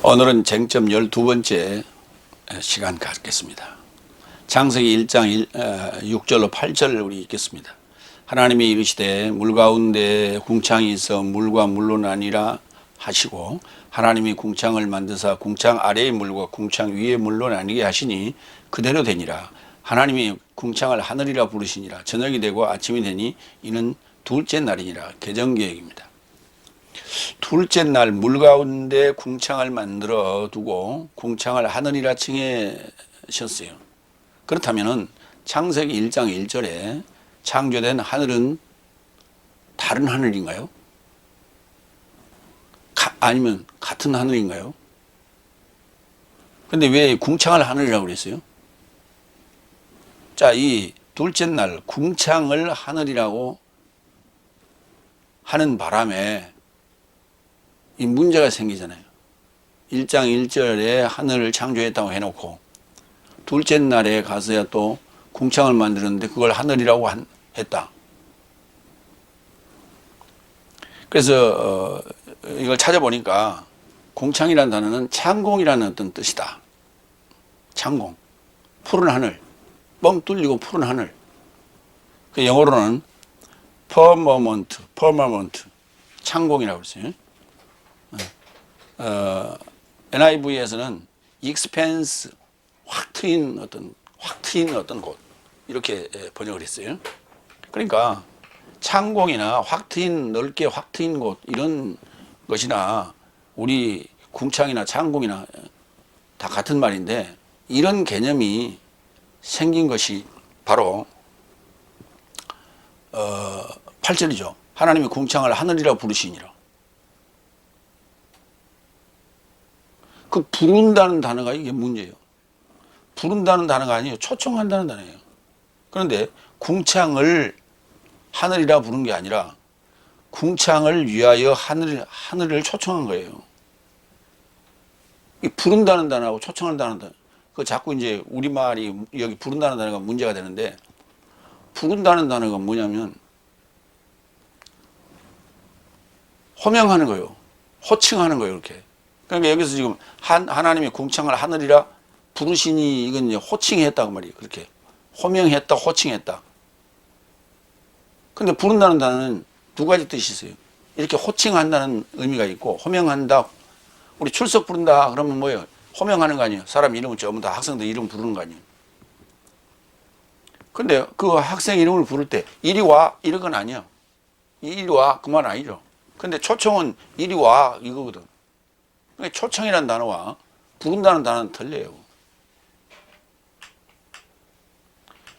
오늘은 쟁점 12번째 시간 갖겠습니다. 창세기 1장 6절로 8절을 우리 읽겠습니다. 하나님이 이르시되 물 가운데 궁창이 있어 물과 물로 나뉘라 하시고 하나님이 궁창을 만드사 궁창 아래의 물과 궁창 위의 물로 나뉘게 하시니 그대로 되니라. 하나님이 궁창을 하늘이라 부르시니라. 저녁이 되고 아침이 되니 이는 둘째 날이니라. 개정계획입니다. 둘째 날 물 가운데 궁창을 만들어 두고 궁창을 하늘이라 칭하셨어요. 그렇다면은 창세기 1장 1절에 창조된 하늘은 다른 하늘인가요? 아니면 같은 하늘인가요? 근데 왜 궁창을 하늘이라고 그랬어요? 자, 이 둘째 날 궁창을 하늘이라고 하는 바람에 이 문제가 생기잖아요. 1장 1절에 하늘을 창조했다고 해놓고 둘째 날에 가서야 또 궁창을 만들었는데 그걸 하늘이라고 했다. 그래서 이걸 찾아보니까 궁창이라는 단어는 창공이라는 어떤 뜻이다. 창공, 푸른 하늘, 뻥 뚫리고 푸른 하늘. 그 영어로는 firmament, 창공이라고 했어요. NIV에서는 expanse, 확 트인 어떤 곳, 이렇게 번역을 했어요. 그러니까 창공이나 넓게 확 트인 곳, 이런 것이나 우리 궁창이나 창공이나 다 같은 말인데, 이런 개념이 생긴 것이 바로 8절이죠. 하나님이 궁창을 하늘이라 부르시니라. 그 부른다는 단어가 이게 문제예요. 부른다는 단어가 아니에요. 초청한다는 단어예요. 그런데 궁창을 하늘이라 부른 게 아니라 궁창을 위하여 하늘을 초청한 거예요. 이 부른다는 단어하고 초청한다는 단어, 그 자꾸 이제 우리말이 여기 부른다는 단어가 문제가 되는데, 부른다는 단어가 뭐냐면 호명하는 거예요. 호칭하는 거예요. 이렇게. 그러니까 여기서 지금 하나님이 궁창을 하늘이라 부르시니, 이건 이제 호칭했다고 말이에요. 그렇게 호명했다, 호칭했다. 근데 부른다는 단어는 두 가지 뜻이 있어요. 이렇게 호칭한다는 의미가 있고, 호명한다. 우리 출석 부른다 그러면 뭐예요? 호명하는 거 아니에요? 사람 이름을 전부 다 학생들 이름 부르는 거 아니에요? 근데 그 학생 이름을 부를 때 이리 와 이런 건 아니야. 이리 와 그 말 아니죠. 근데 초청은 이리 와 이거거든. 그러니까 초청이라는 단어와 부른다는 단어는 틀려요.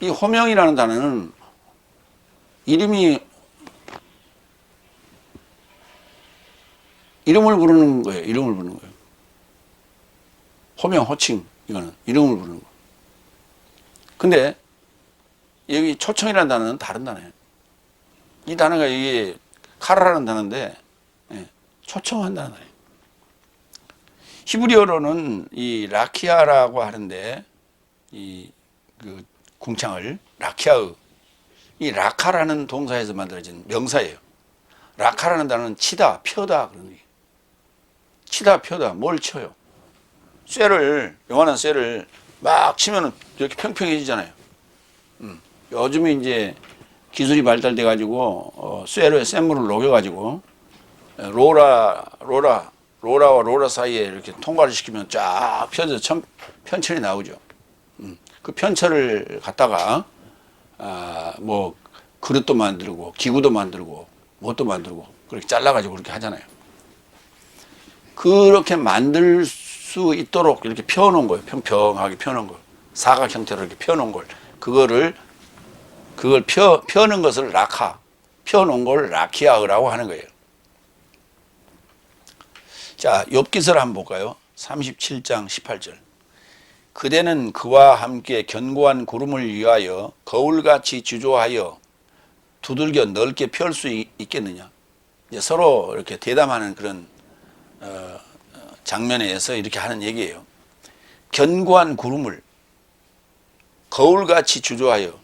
이 호명이라는 단어는 이름을 부르는 거예요. 이름을 부르는 거예요. 호명, 호칭, 이거는 이름을 부르는 거. 근데 여기 초청이라는 단어는 다른 단어예요. 이 단어가 이게 카라라는 단어인데, 초청한다는 단어예요. 히브리어로는 이 라키아라고 하는데, 그 궁창을 라키아의, 이 라카라는 동사에서 만들어진 명사예요. 라카라는 단어는 치다, 펴다 그런 얘기예요. 치다, 펴다, 뭘 쳐요? 요만한 쇠를 막 치면은 이렇게 평평해지잖아요. 요즘에 이제 기술이 발달돼 가지고 쇠물을 녹여 가지고 로라와 로라 사이에 이렇게 통과를 시키면 쫙 펴져 편철이 나오죠. 그 편철을 갖다가 뭐 그릇도 만들고 기구도 만들고 뭣도 만들고 그렇게 잘라 가지고 그렇게 하잖아요. 그렇게 만들 수 있도록 이렇게 펴놓은 거예요. 평평하게 펴놓은 걸, 사각 형태로 이렇게 펴놓은 걸, 그걸 펴는 것을 펴놓은 걸 라키아라고 하는 거예요. 자, 욥기서를 한번 볼까요? 37장 18절. 그대는 그와 함께 견고한 구름을 위하여 거울같이 주조하여 두들겨 넓게 펼 수 있겠느냐. 이제 서로 이렇게 대담하는 그런 장면에서 이렇게 하는 얘기예요. 견고한 구름을 거울같이 주조하여.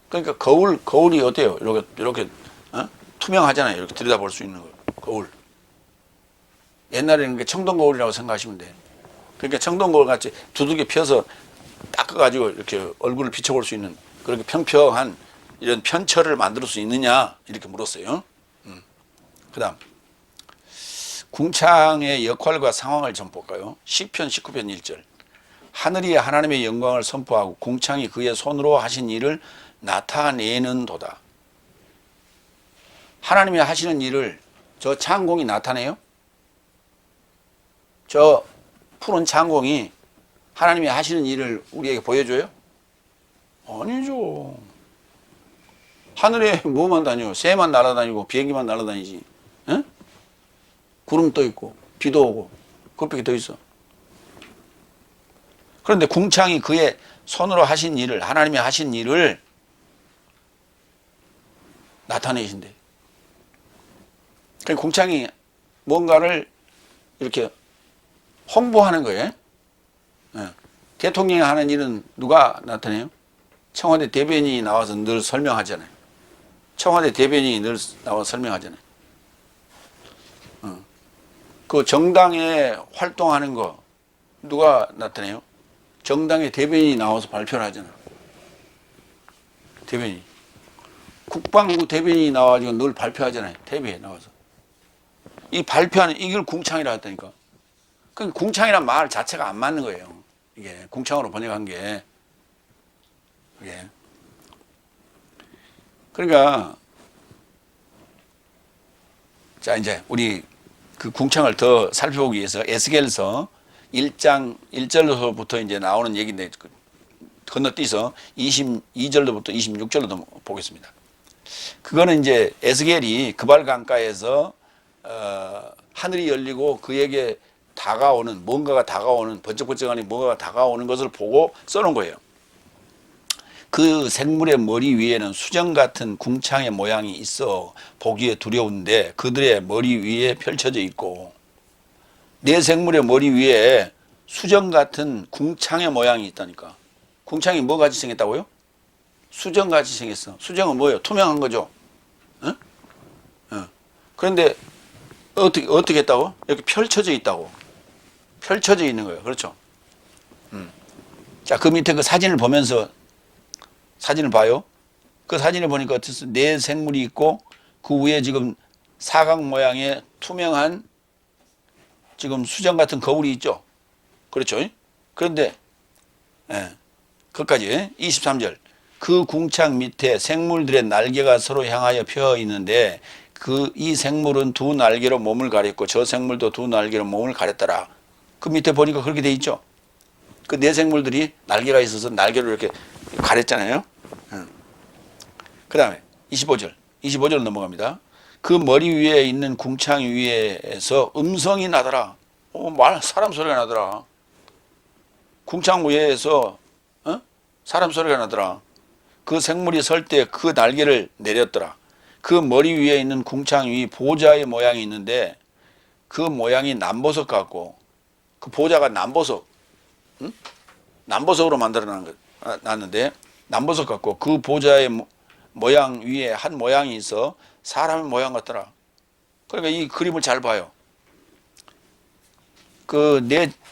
그러니까 거울이 어때요? 이렇게 투명하잖아요. 이렇게 들여다볼 수 있는 거. 거울. 옛날에는 게 청동 거울이라고 생각하시면 돼. 그러니까 청동 거울 같이 두들겨 펴서 닦아가지고 이렇게 얼굴을 비춰볼 수 있는 그렇게 평평한 이런 편철을 만들 수 있느냐 이렇게 물었어요. 그다음 궁창의 역할과 상황을 좀 볼까요? 시편 19편 1절. 하늘이 하나님의 영광을 선포하고 궁창이 그의 손으로 하신 일을 나타내는도다. 하나님이 하시는 일을 저 창공이 나타내요? 저 푸른 창공이 하나님이 하시는 일을 우리에게 보여줘요? 아니죠. 하늘에 뭐만 다녀요? 새만 날아다니고 비행기만 날아다니지. 에? 구름 떠 있고 비도 오고 그것밖에 더 있어. 그런데 궁창이 그의 손으로 하신 일을, 하나님이 하신 일을 나타내신대. 그러니까 궁창이 뭔가를 이렇게 홍보하는 거예요. 예. 대통령이 하는 일은 누가 나타내요? 청와대 대변인이 나와서 늘 설명하잖아요. 청와대 대변인이 늘 나와서 설명하잖아요. 그 정당에 활동하는 거 누가 나타내요? 정당의 대변인이 나와서 발표를 하잖아요. 대변인. 국방부 대변인이 나와가지고 늘 발표하잖아요. TV에 나와서. 이 발표하는, 이걸 궁창이라 했다니까. 그러니까 궁창이란 말 자체가 안 맞는 거예요. 이게 궁창으로 번역한 게. 이게. 그러니까, 자, 이제 우리 그 궁창을 더 살펴보기 위해서 에스겔서 1장 1절로부터 이제 나오는 얘기인데 건너뛰어서 22절로부터 26절로 보겠습니다. 그거는 이제 에스겔이 그발 강가에서 하늘이 열리고 그에게 다가오는 뭔가가 다가오는 번쩍번쩍하니 뭔가가 다가오는 것을 보고 써놓은 거예요. 그 생물의 머리 위에는 수정 같은 궁창의 모양이 있어 보기에 두려운데 그들의 머리 위에 펼쳐져 있고, 내 생물의 머리 위에 수정 같은 궁창의 모양이 있다니까. 궁창이 뭐 같이 생겼다고요? 수정 같이 생겼어. 수정은 뭐예요? 투명한 거죠. 어? 그런데 어떻게 했다고? 이렇게 펼쳐져 있다고. 펼쳐져 있는 거예요. 그렇죠? 자, 그 밑에 그 사진을 보면서 사진을 봐요. 그 사진을 보니까 어땠어? 네 생물이 있고 그 위에 지금 사각 모양의 투명한 지금 수정 같은 거울이 있죠. 그렇죠? 그런데 그까지 23절. 그 궁창 밑에 생물들의 날개가 서로 향하여 펴 있는데 이 생물은 두 날개로 몸을 가렸고 저 생물도 두 날개로 몸을 가렸더라. 그 밑에 보니까 그렇게 돼 있죠. 그 네 생물들이 날개가 있어서 날개로 이렇게 가렸잖아요. 그 다음에 25절 넘어갑니다. 그 머리 위에 있는 궁창 위에서 음성이 나더라. 사람 소리가 나더라. 궁창 위에서 사람 소리가 나더라. 그 생물이 설 때 그 날개를 내렸더라. 그 머리 위에 있는 궁창 위 보좌의 모양이 있는데 그 모양이 남보석 같고, 그 보좌가 남보석, 남보석으로 만들어 놨는데 남보석 같고, 그 보좌의 모양 위에 한 모양이 있어 사람의 모양 같더라. 그러니까 이 그림을 잘 봐요. 그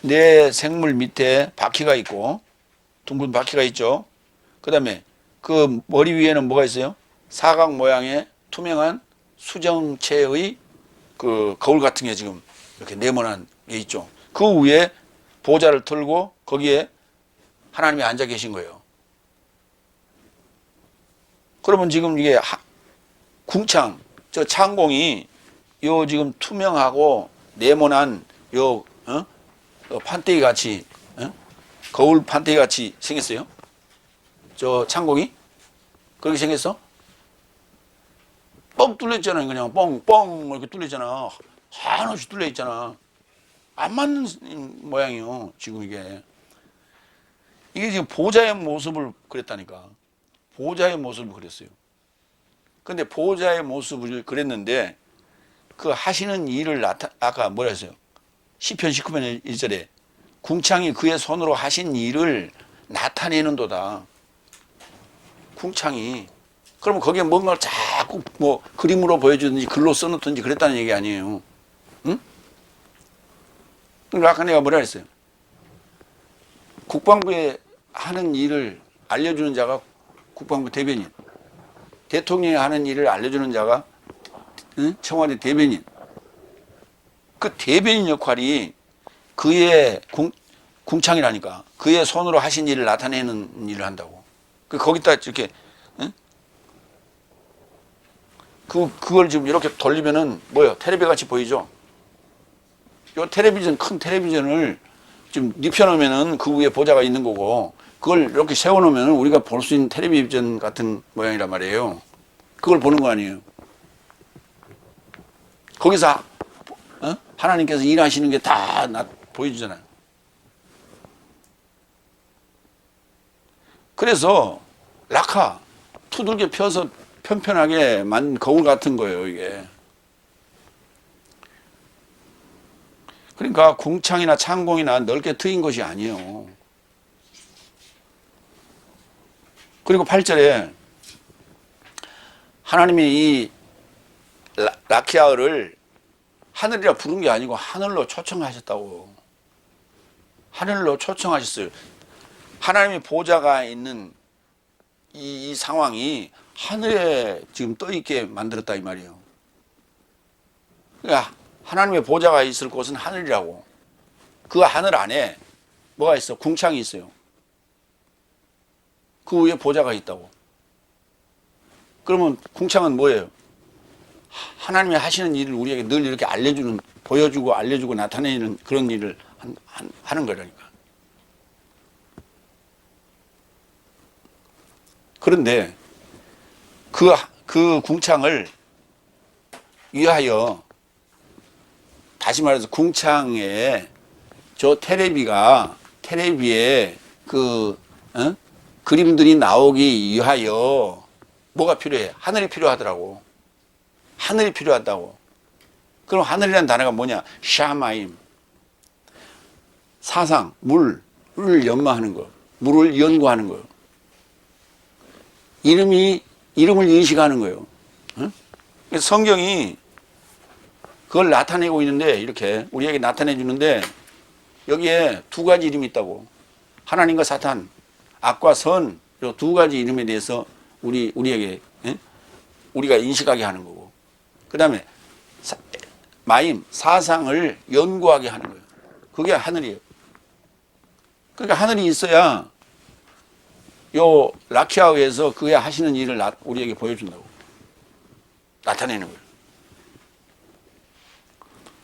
네 생물 밑에 바퀴가 있고 둥근 바퀴가 있죠. 그 다음에 그 머리 위에는 뭐가 있어요? 사각 모양의 투명한 수정체의 그 거울 같은 게 지금 이렇게 네모난 게 있죠. 그 위에 보좌를 틀고 거기에 하나님이 앉아 계신 거예요. 그러면 지금 이게 궁창, 저 창공이 요 지금 투명하고 네모난 요 판때기 같이 거울 판때기 같이 생겼어요. 저 창공이 그렇게 생겼어? 뻥 뚫렸잖아요. 그냥 뻥뻥 이렇게 뚫렸잖아. 한없이 뚫려 있잖아. 안 맞는 모양이요. 지금 이게 지금 보좌의 모습을 그렸다니까. 보좌의 모습을 그렸어요. 근데 보좌의 모습을 그렸는데 그 하시는 일을 아까 뭐라 했어요? 시편 19편 1절에 궁창이 그의 손으로 하신 일을 나타내는도다. 궁창이. 그러면 거기에 뭔가를 자꾸 뭐 그림으로 보여주든지 글로 써놓든지 그랬다는 얘기 아니에요. 응? 그러니까 아까 내가 뭐라 했어요? 국방부에 하는 일을 알려주는 자가 국방부 대변인, 대통령이 하는 일을 알려주는 자가 청와대 대변인. 그 대변인 역할이 그의 궁창이라니까. 그의 손으로 하신 일을 나타내는 일을 한다고. 거기다 이렇게 그걸 지금 이렇게 돌리면은 뭐예요? 텔레비 같이 보이죠? 요 텔레비전, 큰 텔레비전을 지금 눕혀놓으면은 그 위에 보좌가 있는 거고, 그걸 이렇게 세워놓으면은 우리가 볼 수 있는 텔레비전 같은 모양이란 말이에요. 그걸 보는 거 아니에요. 거기서 하나님께서 일하시는 게 다 보여주잖아요. 그래서 락카 두들겨 펴서 편편하게 만 거울 같은 거예요, 이게. 그러니까 궁창이나 창공이나 넓게 트인 것이 아니에요. 그리고 8절에 하나님이 이 라키아를 하늘이라 부른 게 아니고 하늘로 초청하셨다고. 하늘로 초청하셨어요. 하나님의 보좌가 있는 이 상황이 하늘에 지금 떠있게 만들었다 이 말이에요. 그러니까 하나님의 보좌가 있을 곳은 하늘이라고. 그 하늘 안에 뭐가 있어? 궁창이 있어요. 그 위에 보좌가 있다고. 그러면 궁창은 뭐예요? 하나님이 하시는 일을 우리에게 늘 이렇게 알려주는, 보여주고 알려주고 나타내는 그런 일을 하는 거라니까. 그런데 그 궁창을 위하여, 다시 말해서 궁창에 저 텔레비에 그림들이 나오기 위하여 뭐가 필요해? 하늘이 필요하더라고. 하늘이 필요하다고. 그럼 하늘이라는 단어가 뭐냐? 샤마임. 사상, 물을 연마하는 거. 물을 연구하는 거. 이름을 인식하는 거예요. 성경이 그걸 나타내고 있는데, 이렇게 우리에게 나타내 주는데, 여기에 두 가지 이름이 있다고. 하나님과 사탄, 악과 선, 이 두 가지 이름에 대해서 우리에게, 우리가 인식하게 하는 거고. 그 다음에 마임, 사상을 연구하게 하는 거예요. 그게 하늘이에요. 그러니까 하늘이 있어야 요 라키아에서 그게 하시는 일을 우리에게 보여준다고. 나타내는 거예요.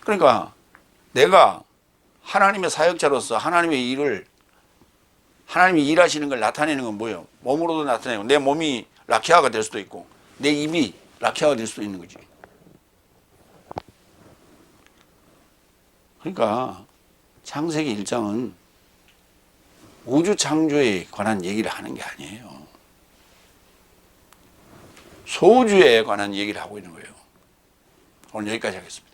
그러니까 내가 하나님의 사역자로서 하나님의 일을, 하나님이 일하시는 걸 나타내는 건 뭐예요? 몸으로도 나타내고, 내 몸이 라키아가 될 수도 있고, 내 입이 라키아가 될 수도 있는 거지. 그러니까 창세기 1장은 우주 창조에 관한 얘기를 하는 게 아니에요. 소주에 관한 얘기를 하고 있는 거예요. 오늘 여기까지 하겠습니다.